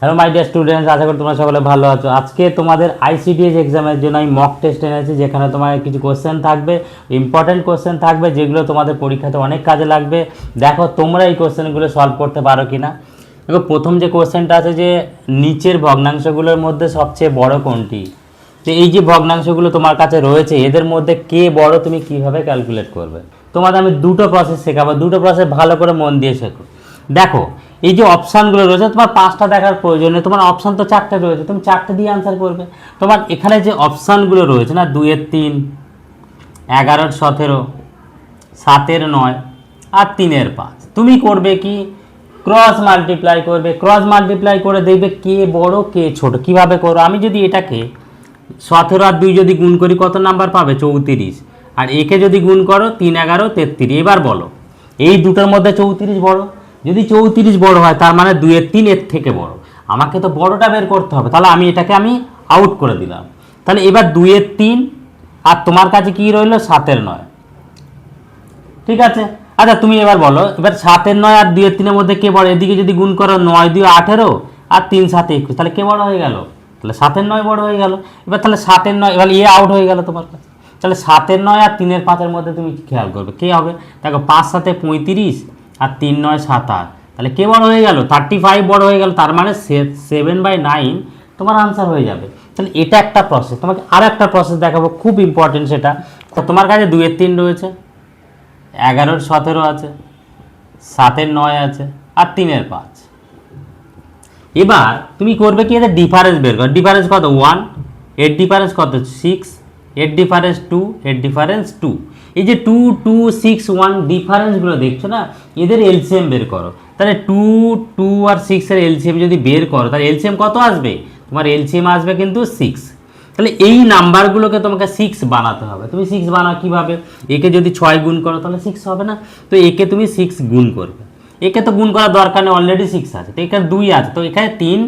Hello my dear students, আশা করি তোমরা সকলে ভালো আছো। আজকে তোমাদের আইসিডিএস এক্সামের জন্য আমি মক টেস্ট এনেছি, যেখানে তোমার কিছু কোশ্চেন থাকবে, ইম্পর্টেন্ট কোশ্চেন থাকবে, যেগুলো তোমাদের পরীক্ষাতে অনেক কাজে লাগবে। দেখো তোমরা এই কোশ্চেনগুলো সলভ করতে পারো কি না। দেখো প্রথম যে কোশ্চেনটা আছে যে নিচের ভগ্নাংশগুলোর মধ্যে সবচেয়ে বড় কোনটি। তো এই যে ভগ্নাংশগুলো তোমার কাছে রয়েছে, এদের মধ্যে কে বড় তুমি কিভাবে ক্যালকুলেট করবে। তোমাদের আমি দুটো প্রসেস শেখাবো, দুটো প্রসেস ভালো করে মন দিয়ে শেখো। দেখো এই যে অপশানগুলো রয়েছে, তোমার 5টা দেখার প্রয়োজন নেই, তোমার অপশান তো 4টে রয়েছে, তুমি 4টে দিয়ে আনসার করবে। তোমার এখানে যে অপশানগুলো রয়েছে না, 2 এর 3, 11 এর 17, 7 এর 9 আর 3 এর 5, তুমি করবে কি ক্রস মাল্টিপ্লাই করবে। ক্রস মাল্টিপ্লাই করে দেখবে কে বড় কে ছোট। কিভাবে করো, আমি যদি এটাকে 17 আর 2 যদি গুণ করি কত নাম্বার পাবে, 34। আর একে যদি গুণ করো 3, 11, 33। এবার বলো এই দুটোর মধ্যে 34 বড়। যদি 34 বড় হয় তার মানে 2 এর 3 এর থেকে বড়। আমাকে তো বড়টা বের করতে হবে, তাহলে আমি এটাকে আউট করে দিলাম। তাহলে এবার 2 এর 3 আর তোমার কাছে কি রইলো 7 এর 9। ঠিক আছে, আচ্ছা তুমি এবার বলো, এবার 7 এর 9 আর 2 এর 3 এর মধ্যে কে বড়। এদিকে যদি গুণ করো 9 2 18 আর 3 7 21, তাহলে কে বড় হয়ে গেল, তাহলে 7 এর 9 বড় হয়ে গেল। এবার তাহলে 7 এর 9, এবার এ আউট হয়ে গেল তোমার কাছে। তাহলে 7 এর 9 আর 3 এর 5 এর মধ্যে তুমি খেয়াল করবে কে হবে। দেখো 5 7 35 আর 3 9 27, তাহলে কে বড় হয়ে গেল, 35 বড় হয়ে গেল। তার মানে 7/9 তোমার আনসার হয়ে যাবে। তাহলে এটা একটা প্রসেস। তোমাকে আর একটা প্রসেস দেখাবো, খুব ইম্পর্টেন্ট সেটা। তো তোমার কাছে 2 এর 3 রয়েছে, 11 এর 17 আছে, 7 এর 9 আছে আর 3 এর 5। এবার তুমি করবে কি, এদের ডিফারেন্স বের করো। ডিফারেন্স কত 1, এর ডিফারেন্স কত 6, এর ডিফারেন্স 2, এর ডিফারেন্স 2। এই যে 2 2 6 1 ডিফারেন্সগুলো দেখছো না, এদের এলসিএম বের করো। তাহলে 2 2 আর 6 এর এলসিএম যদি বের করো, তাহলে এলসিএম কত আসবে, তোমার এলসিএম আসবে কিন্তু 6। তাহলে এই নাম্বারগুলোকে তোমাকে 6 বানাতে হবে। তুমি 6 বানাও কীভাবে, একে যদি 6 গুণ করো তাহলে 6 হবে না, তো একে তুমি 6 গুণ করবে। একে তো গুণ করার দরকার নেই, অলরেডি 6 আছে, তো এখানে 2 আছে, তো এখানে 3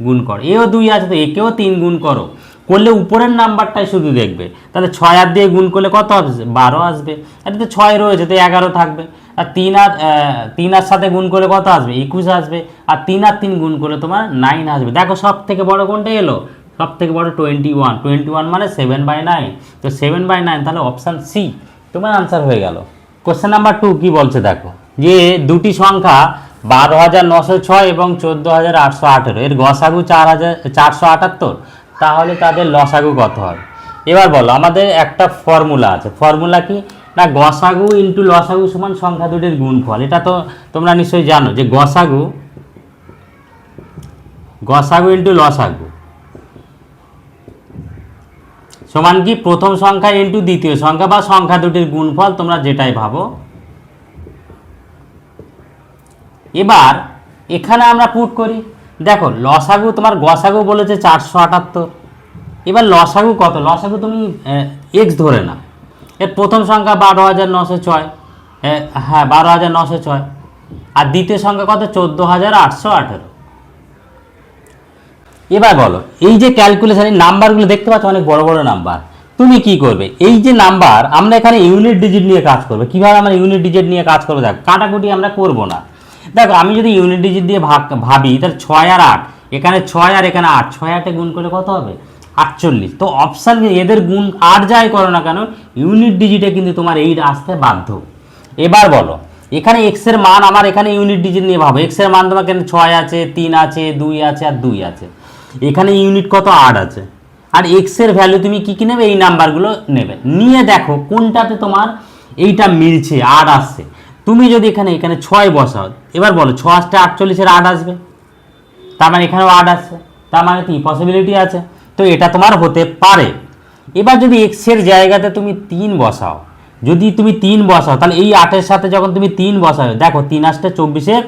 গুণ করো। এও 2 আছে, তো একেও 3 গুণ করো। করলে উপরের নাম্বারটাই শুধু দেখবে। তাহলে 6 আর দিয়ে গুণ করলে কত আসবে, 12 আসবে। এটা তো 6 রয়েছে, তো 11 থাকবে। আর 3 আর সাথে গুণ করলে কত আসবে, 21 আসবে। আর 3 আর 3 গুণ করলে তোমার 9 আসবে। দেখো সব থেকে বড় কোনটা এলো, সব থেকে বড় 21। 21 মানে 7/9, তো 7/9, তাহলে অপশান সি তোমার আনসার হয়ে গেল। কোশ্চেন নাম্বার 2 কি বলছে দেখো, যে দুটি সংখ্যা 12,906 এবং 14,818, এর গসাগু 4,478, তাহলে তাদের লসাগু কত হবে। এবার বলো, আমাদের একটা ফর্মুলা আছে। ফর্মুলা কি না, গসাগু ইন্টু লসাগু সমান সংখ্যা দুটির গুণফল। এটা তো তোমরা নিশ্চয়ই জানো যে গসাগু ইন্টু লসাগু সমান কি প্রথম সংখ্যা ইন্টু দ্বিতীয় সংখ্যা বা সংখ্যা দুটির গুণফল, তোমরা যেটাই ভাবো। এবার এখানে আমরা পুট করি। দেখো লসাগু, তোমার গসাগু বলেছে 478, এবার লসাগু কত, লসাগু তুমি এক্স ধরে না। এর প্রথম সংখ্যা 12,906, হ্যাঁ 12,906, আর দ্বিতীয় সংখ্যা কত 14,818। এবার বলো, এই যে ক্যালকুলেশনের নাম্বারগুলো দেখতে পাচ্ছ, অনেক বড় বড় নাম্বার। তুমি কি করবে, এই যে নাম্বার, আমরা এখানে ইউনিট ডিজিট নিয়ে কাজ করবে। কীভাবে আমরা ইউনিট ডিজিট নিয়ে কাজ করবো, দেখো কাটাকুটি আমরা করব না। দেখো আমি যদি ইউনিট ডিজিট দিয়ে ভাবি, তাহলে 6 আর 8, এখানে 6 আর এখানে 8, 6 8 গুণ করলে কত হবে 48। তো অপশান এদের গুণ 8 যাই করো না কেন, ইউনিট ডিজিটে কিন্তু তোমার 8 আসতে বাধ্য। এবার বলো, এখানে এক্স এর মান, আমার এখানে ইউনিট ডিজিট নিয়ে ভাবো, এক্স এর মান তোমার এখানে 6 আছে, 3 আছে, 2 আছে আর 2 আছে। এখানে ইউনিট কত 8 আছে, আর এক্স এর ভ্যালু তুমি কি নেবে, এই নাম্বারগুলো নেবে। নিয়ে দেখো কোনটাতে তোমার এইটা মিলছে, 8 আসছে। তুমি যদি এখানে 6 বসাও, এবার বলো 6 আসতে 48 এর 8 আসবে, তার মানে এখানেও 8 আসছে, তার মানে কি পসিবিলিটি আছে, তো এটা তোমার হতে পারে। এবার যদি এক্স এর জায়গাতে তুমি 3 বসাও, যদি তুমি 3 বসাও, তাহলে এই 8-এর সাথে যখন তুমি 3 বসাও, দেখো 3 আসতে 24-এর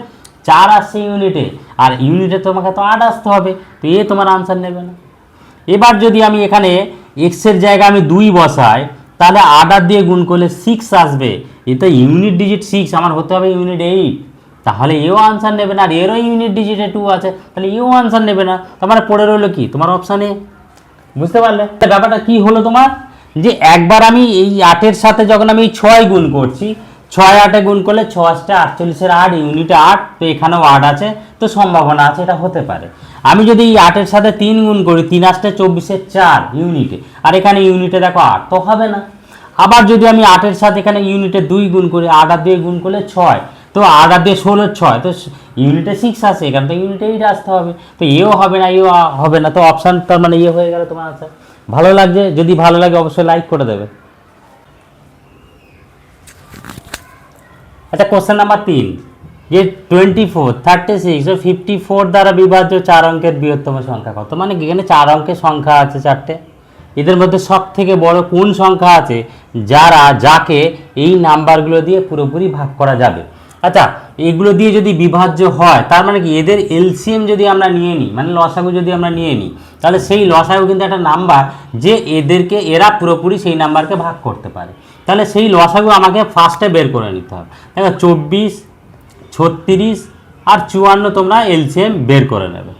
4 আসছে ইউনিটে, আর ইউনিটে তোমাকে তো 8 আসতে হবে, তো এ তোমার আনসার নেবে না। এবার যদি আমি এখানে এক্স এর জায়গায় আমি 2 বসাই, তাহলে 8 আর দিয়ে গুণ করলে 6 আসবে। এটা ইউনিট ডিজিট 6, আমার হতে হবে ইউনিট 8, তাহলে এও আনসার নেবে না। আর এরও ইউনিট ডিজিটে 2 আছে, তাহলে এও আনসার নেবে না। তোমার পড়ে রইলো কি, তোমার অপশানে। বুঝতে পারলে ব্যাপারটা কি হলো তোমার, যে একবার আমি এই 8-এর সাথে যখন আমি 6 গুণ করছি, 6 8 গুণ করলে 6 8 48 8 ইউনিটে 8, তো এখানেও 8 আছে, তো সম্ভাবনা আছে এটা হতে পারে। আমি যদি এই 8 এর সাথে 3 গুণ করি, 3 8 24 4 ইউনিটে, আর এখানে ইউনিটে দেখো 8, তো হবে না। আবার যদি আমি 8 এর সাথে এখানে ইউনিটে 2 গুণ করি, 8 আর 2 গুণ করলে 6, তো 8 আর 2 16 6, তো ইউনিটে 6 আছে, এখানে তো ইউনিটে 8 আসতে হবে, তো এও হবে না এও হবে না, তো অপশান তার মানে ইয়ে হয়ে গেল তোমার আনসার। ভালো লাগছে? যদি ভালো লাগে অবশ্যই লাইক করে দেবে। আচ্ছা, কোশ্চেন নাম্বার 3, যে 24 36 ও 54 দ্বারা বিভাজ্য 4 অঙ্কের বৃহত্তম সংখ্যা কত? মানে এখানে 4 অঙ্কের সংখ্যা আছে 4টে, এদের মধ্যে সব থেকে বড় কোন সংখ্যা আছে যাকে এই নাম্বারগুলো দিয়ে পুরোপুরি ভাগ করা যাবে। আচ্ছা, এগুলো দিয়ে যদি বিভাজ্য হয়, তার মানে কি এদের এলসিএম যদি আমরা নিয়ে নিই, মানে লসাগু যদি আমরা নিয়ে নিই, তাহলে সেই লসাগু কিন্তু একটা নাম্বার যে এরা পুরোপুরি সেই নাম্বারকে ভাগ করতে পারে। তাহলে সেই লসাগু আমাকে ফার্স্টে বের করে নিতে হবে। দেখো 24 36 আর 54 তোমরা এলসিএম বের করে নেবে।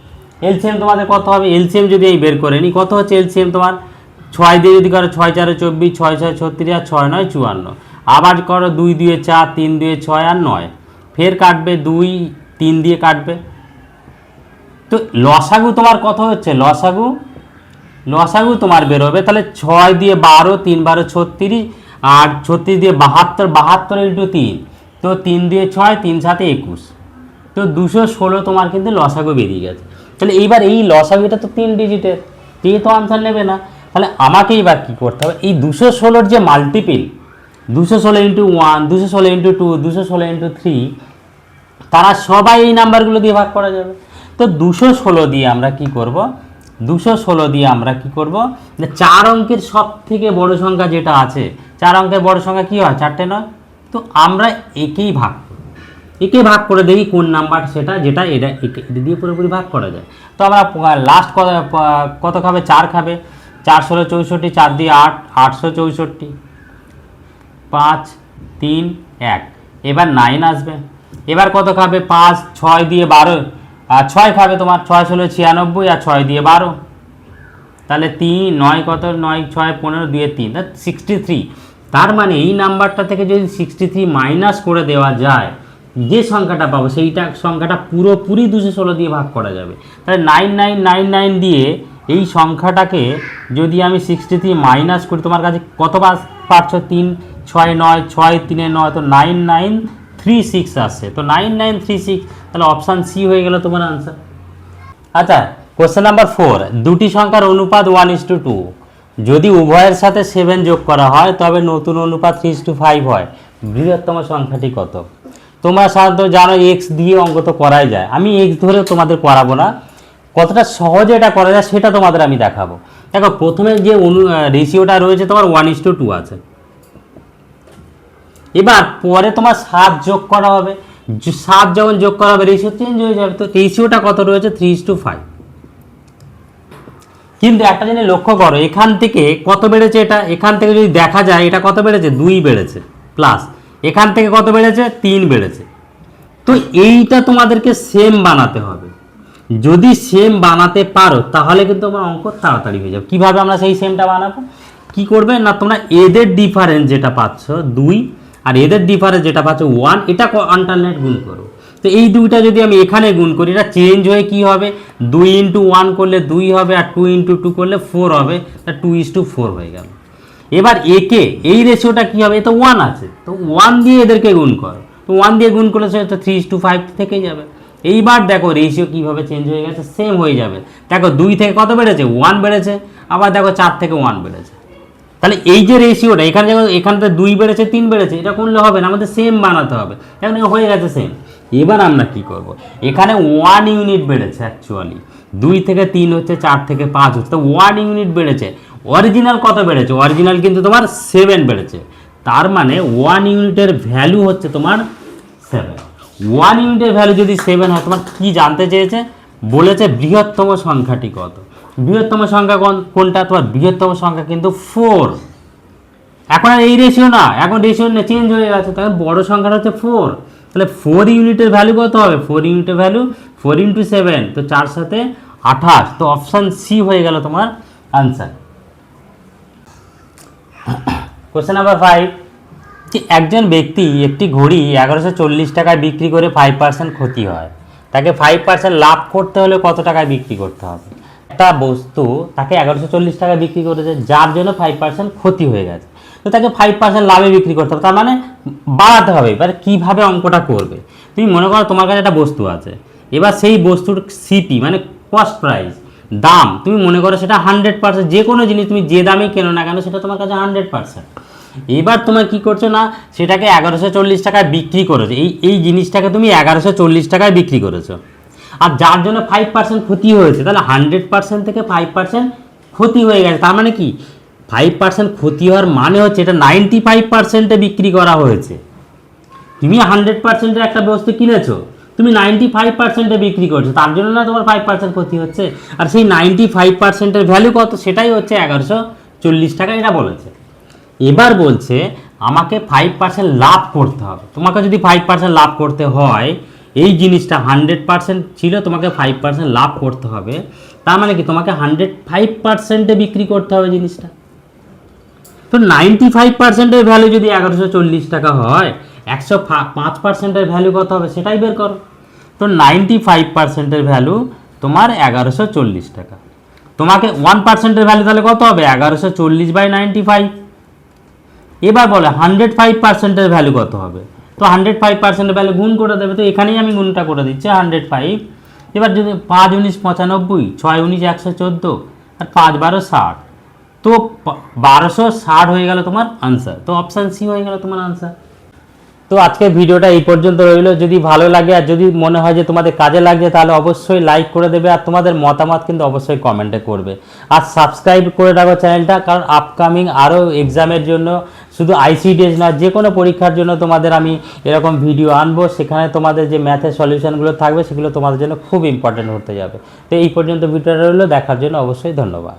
এলসিএম তোমাদের কত হবে? এলসিএম যদি আমি বের করে নিই, কত হচ্ছে এলসিএম তোমার? 6 দিয়ে যদি করো 6 4 24, 6 6 36 আর 6 9 54, আবার করো 2 2 4, 3 2 6 আর 9, ফের কাটবে 2 3 দিয়ে কাটবে। তো লসাগু তোমার কত হচ্ছে? লসাগু তোমার বের হবে, তাহলে 6 দিয়ে 12, 3 12 36, আর 36 দিয়ে 72, 72 ইন্টু 3, তো 3 দিয়ে 6, 3 7 21, তো 216 তোমার কিন্তু লসাগু বেরিয়ে গেছে। তাহলে এইবার এই লসাগুটা তো 3 ডিজিটের, এই তো আনসার নেবে না। তাহলে আমাকে এবার কী করতে হবে? এই 216 যে মাল্টিপিল, 216 ইন্টু 1, 216 ইন্টু 2, 216 ইন্টু 3, তারা সবাই এই নাম্বারগুলো দিয়ে ভাগ করা যাবে। তো 216 দিয়ে আমরা কি করব? 216 দিয়ে আমরা কি করব? যে 4 অঙ্কের সব থেকে বড় সংখ্যা যেটা আছে, 4 অঙ্কের বড় সংখ্যা কি হয়? 4টে নয়, তো আমরা একেই ভাগ করে দেখি কোন নাম্বার সেটা, যেটা এটা দিয়ে পুরোপুরি ভাগ করা যায়। তো আমরা লাস্ট কত খাবে? 4 খাবে, 4 16 64, 4 দিয়ে 8, 864, 5 3 1, এবার 9 আসবে। এবার কত খাবে? 5 6 দিয়ে 12, আর 6 খাবে তোমার, 6 16 96, আর 6 দিয়ে 12, তাহলে 3 9 কত? 9 6 15 দিয়ে 3, 63। তার মানে এই নাম্বারটা থেকে যদি 63 মাইনাস করে দেওয়া যায়, যে সংখ্যাটা পাবো সেইটা সংখ্যাটা পুরোপুরি 216 দিয়ে ভাগ করা যাবে। তাহলে 9999 দিয়ে এই সংখ্যাটাকে যদি আমি 63 মাইনাস করি, তোমার কাছে কত পাচ্ছ? 3 6 9, 6 3 9, তো 9936 আসছে। তো 9936, তাহলে অপশান সি হয়ে গেল তোমার আনসার। আচ্ছা, কোশ্চেন নাম্বার 4, দুটি সংখ্যার অনুপাত 1:2, যদি উভয়ের সাথে 7 যোগ করা হয় তবে নতুন অনুপাত 3:5 হয়, বৃহত্তম সংখ্যাটি কত? তোমরা সাধারণত জানো এক্স দিয়ে অঙ্ক তো করাই যায়, আমি এক্স ধরে তোমাদের করাবো না, কতটা সহজে এটা করা যায় সেটা তোমাদের আমি দেখাবো। দেখো, প্রথমে যে রেশিওটা রয়েছে তোমার 1:2 আছে, এবার পরে তোমার 7 যোগ করা হবে, 7 যখন যোগ করা হবে রেশিও চেঞ্জ হয়ে যাবে, তো রেশিওটা কত রয়েছে? 3:5। কিন্তু একটা জিনিস লক্ষ্য করো, এখান থেকে কত বেড়েছে? এটা এখান থেকে যদি দেখা যায়, এটা কত বেড়েছে? 2 বেড়েছে, প্লাস এখান থেকে কত বেড়েছে? 3 বেড়েছে। তো এইটা তোমাদেরকে সেম বানাতে হবে, যদি সেম বানাতে পারো তাহলে কিন্তু আমার অঙ্ক তাড়াতাড়ি হয়ে যাবে। কীভাবে আমরা সেই সেমটা বানাবো? কি করবে না, তোমরা এদের ডিফারেন্স যেটা পাচ্ছ 2, আর এদের ডিফারেন্স যেটা পাচ্ছ 1, এটা অল্টারনেট গুণ করো। তো এই দুইটা যদি আমি এখানে গুণ করি, এটা চেঞ্জ হয়ে কি হবে? 2 × 1 করলে 2 হবে, আর 2 × 2 করলে 4 হবে, তা 2:4 হয়ে গেল। এবার একে এই রেশিওটা কি হবে? তো 1 আছে, তো 1 দিয়ে এদেরকে গুণ করো, তো 1 দিয়ে গুণ করলে সেটা 3:5 থেকে যাবে। এইবার দেখো রেশিও কীভাবে চেঞ্জ হয়ে গেছে, সেম হয়ে যাবে। দেখো 2 থেকে কত বেড়েছে? 1 বেড়েছে, আবার দেখো 4 থেকে 1 বেড়েছে। তাহলে এই যে রেশিওটা এখানে যখন এখানতে 2 বেড়েছে 3 বেড়েছে, এটা করলে হবে না, আমাদের সেম বানাতে হবে। এখন হয়ে গেছে সেম। এবার আমরা কি করব? এখানে 1 ইউনিট বেড়েছে, অ্যাকচুয়ালি 2 থেকে 3 হচ্ছে, 4 থেকে 5 হচ্ছে, তো 1 ইউনিট বেড়েছে। অরিজিনাল কত বেড়েছে? অরিজিনাল কিন্তু তোমার 7 বেড়েছে, তার মানে 1 ইউনিটের ভ্যালু হচ্ছে তোমার 7। 1 ইউনিটের ভ্যালু যদি 7 হয়, তোমার কি জানতে চেয়েছে? বলেছে বৃহত্তম সংখ্যাটি কত। বৃহত্তম সংখ্যা কোনটা? তোমার বৃহত্তম সংখ্যা কিন্তু 4। এখন আর এই রেশিও না, এখন রেশিও চেঞ্জ হয়ে গেছে, তাহলে বড় সংখ্যাটা হচ্ছে 4। তাহলে 4 ইউনিটের ভ্যালু কত হবে? 4 ইউনিটের ভ্যালু 4 × 7, তো 4 7 28, তো অপশান সি হয়ে গেল তোমার আনসার। কোশ্চেন নাম্বার 5, যে একজন ব্যক্তি একটি ঘড়ি 1140 টাকায় বিক্রি করে 5% ক্ষতি হয়, তাকে 5% লাভ করতে হলে কত টাকায় বিক্রি করতে হবে? একটা বস্তু তাকে 1140 টাকায় বিক্রি করেছে, যার জন্য 5% ক্ষতি হয়ে গেছে, তো তাকে 5% লাভে বিক্রি করতে হবে, তার মানে বাড়াতে হবে। এবার কীভাবে অঙ্কটা করবে? তুমি মনে করো তোমার কাছে একটা বস্তু আছে, এবার সেই বস্তুর সিপি মানে কস্ট প্রাইস, দাম তুমি মনে করো সেটা 100%, যে কোনো জিনিস তুমি যে দামে কেনো না কেন সেটা তোমার কাছে 100%। এবার তোমার কি করছো না, সেটাকে 1140 টাকায় বিক্রি করেছো, এই জিনিসটাকে তুমি 1140 টাকায় বিক্রি করেছো, আর যার জন্য 5% ক্ষতি হয়েছে, তাহলে 100% থেকে 5% ক্ষতি হয়ে গেছে, তার মানে কি 5% ক্ষতি হওয়ার মানে হচ্ছে এটা 95%-এ বিক্রি করা হয়েছে। তুমি 100%-এর একটা বস্তু কিনেছো, তুমি 95%-এ বিক্রি করছো, তার জন্য না তোমার 5% ক্ষতি হচ্ছে, আর সেই 95%-এর ভ্যালু কত, সেটাই হচ্ছে 1140 টাকা, এটা বলেছে। এবার বলছে আমাকে 5% লাভ করতে হবে। তোমাকে যদি 5% লাভ করতে হয়, এই জিনিসটা 100% ছিল, তোমাকে 5% লাভ করতে হবে, তার মানে কি তোমাকে 105%-এ বিক্রি করতে হবে জিনিসটা। তো 95%-এর ভ্যালু যদি 1140 টাকা হয়, 105%-এর ভ্যালু কত হবে সেটাই বের করো। তো 95%-এর ভ্যালু তোমার 1140 টাকা। তোমাকে 1%-এর ভ্যালু তাহলে কত হবে? 1140/95। এবার বলে 105%-এর ভ্যালু কত হবে? তো 105%-এর ভ্যালু গুণ করে দেবে, তো এখানেই আমি গুণটা করে দিচ্ছি 105। এবার যদি 5 × 9 = 95, 6 × 9 = 114, আর 5 × 12 = 60, তো 1260 হয়ে গেল তোমার আনসার। তো অপশান সি হয়ে গেল তোমার আনসার। তো আজকে ভিডিওটা এই পর্যন্ত রইল। যদি ভালো লাগে আর যদি মনে হয় যে তোমাদের কাজে লাগছে, তাহলে অবশ্যই লাইক করে দেবে, আর তোমাদের মতামত কিন্তু অবশ্যই কমেন্টে করবে, আর সাবস্ক্রাইব করে রাখো চ্যানেলটা, কারণ আপকামিং আরও এক্সামের জন্য, শুধু আইসিডিএস না, যে কোনো পরীক্ষার জন্য তোমাদের আমি এরকম ভিডিও আনবো, সেখানে তোমাদের যে ম্যাথের সলিউশনগুলো থাকবে সেগুলো তোমাদের জন্য খুব ইম্পর্টেন্ট হতে যাবে। তো এই পর্যন্ত ভিডিওটা রইল, দেখার জন্য অবশ্যই ধন্যবাদ।